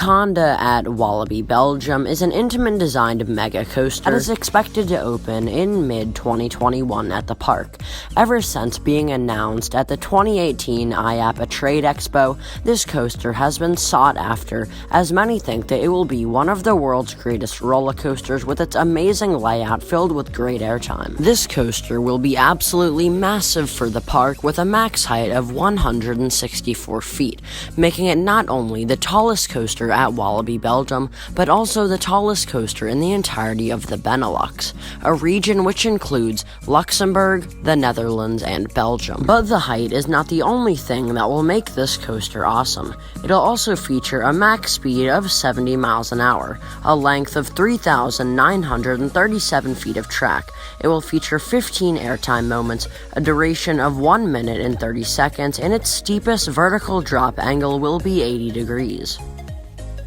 Kondaa at Walibi Belgium is an Intamin-designed mega coaster that is expected to open in mid-2021 at the park. Ever since being announced at the 2018 IAPA Trade Expo, this coaster has been sought after, as many think that it will be one of the world's greatest roller coasters with its amazing layout filled with great airtime. This coaster will be absolutely massive for the park with a max height of 164 feet, making it not only the tallest coaster at Walibi Belgium, but also the tallest coaster in the entirety of the Benelux, a region which includes Luxembourg, the Netherlands, and Belgium. But the height is not the only thing that will make this coaster awesome. It'll also feature a max speed of 70 miles an hour, a length of 3,937 feet of track. It will feature 15 airtime moments, a duration of 1 minute and 30 seconds, and its steepest vertical drop angle will be 80 degrees.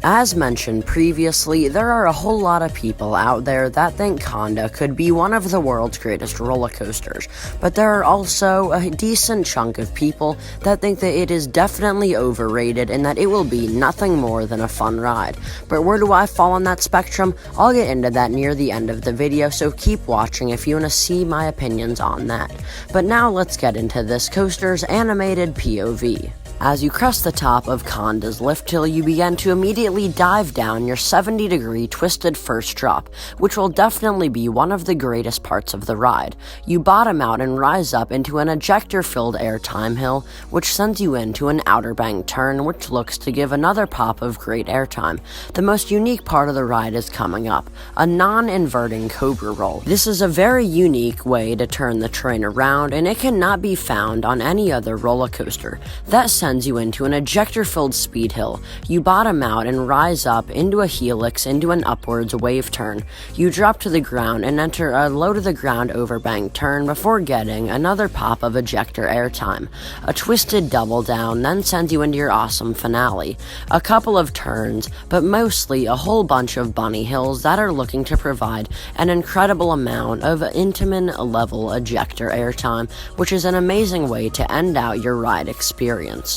As mentioned previously, there are a whole lot of people out there that think Kondaa could be one of the world's greatest roller coasters, but there are also a decent chunk of people that think that it is definitely overrated and that it will be nothing more than a fun ride. But where do I fall on that spectrum? I'll get into that near the end of the video, so keep watching if you want to see my opinions on that. But now let's get into this coaster's animated POV. As you crest the top of Kondaa's lift hill, you begin to immediately dive down your 70-degree twisted first drop, which will definitely be one of the greatest parts of the ride. You bottom out and rise up into an ejector-filled airtime hill, which sends you into an outer bank turn, which looks to give another pop of great airtime. The most unique part of the ride is coming up, a non-inverting cobra roll. This is a very unique way to turn the train around, and it cannot be found on any other roller coaster. That sends you into an ejector-filled speed hill. You bottom out and rise up into a helix into an upwards wave turn. You drop to the ground and enter a low-to-the-ground overbank turn before getting another pop of ejector airtime. A twisted double down then sends you into your awesome finale. A couple of turns, but mostly a whole bunch of bunny hills that are looking to provide an incredible amount of Intamin-level ejector airtime, which is an amazing way to end out your ride experience.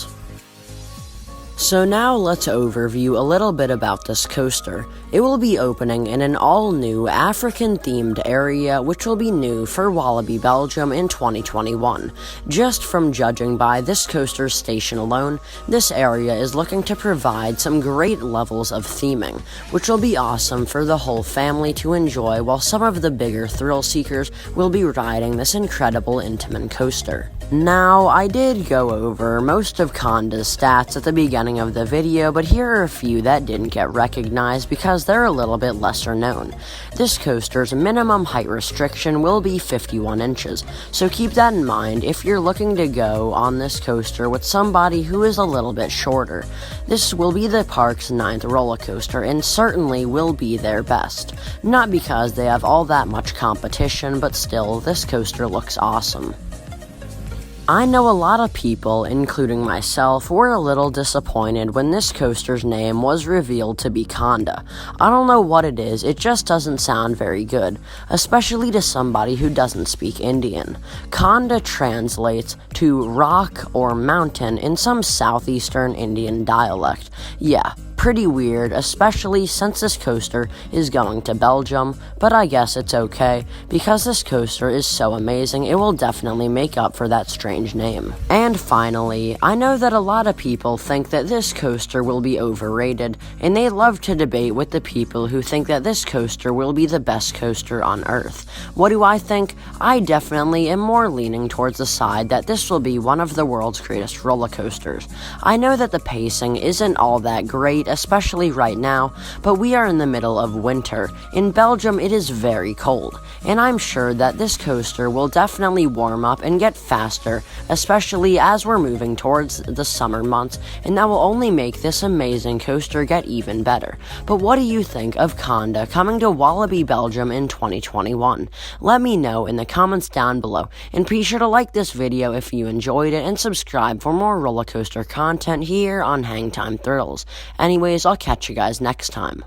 So now let's overview a little bit about this coaster. It will be opening in an all-new African-themed area, which will be new for Walibi Belgium in 2021. Just from judging by this coaster's station alone, this area is looking to provide some great levels of theming, which will be awesome for the whole family to enjoy, while some of the bigger thrill seekers will be riding this incredible Intamin coaster. Now, I did go over most of Kondaa's stats at the beginning of the video, but here are a few that didn't get recognized because they're a little bit lesser known. This coaster's minimum height restriction will be 51 inches, so keep that in mind if you're looking to go on this coaster with somebody who is a little bit shorter. This will be the park's 9th roller coaster and certainly will be their best. Not because they have all that much competition, but still, this coaster looks awesome. I know a lot of people, including myself, were a little disappointed when this coaster's name was revealed to be Kondaa. I don't know what it is, it just doesn't sound very good, especially to somebody who doesn't speak Indian. Kondaa translates to rock or mountain in some southeastern Indian dialect. Yeah, pretty weird, especially since this coaster is going to Belgium, but I guess it's okay, because this coaster is so amazing, it will definitely make up for that strange name. And finally, I know that a lot of people think that this coaster will be overrated, and they love to debate with the people who think that this coaster will be the best coaster on Earth. What do I think? I definitely am more leaning towards the side that this will be one of the world's greatest roller coasters. I know that the pacing isn't all that great, especially right now, but we are in the middle of winter. In Belgium, it is very cold, and I'm sure that this coaster will definitely warm up and get faster, especially as we're moving towards the summer months, and that will only make this amazing coaster get even better. But what do you think of Kondaa coming to Walibi Belgium in 2021? Let me know in the comments down below, and be sure to like this video if you enjoyed it, and subscribe for more roller coaster content here on Hangtime Thrills. Anyways, I'll catch you guys next time.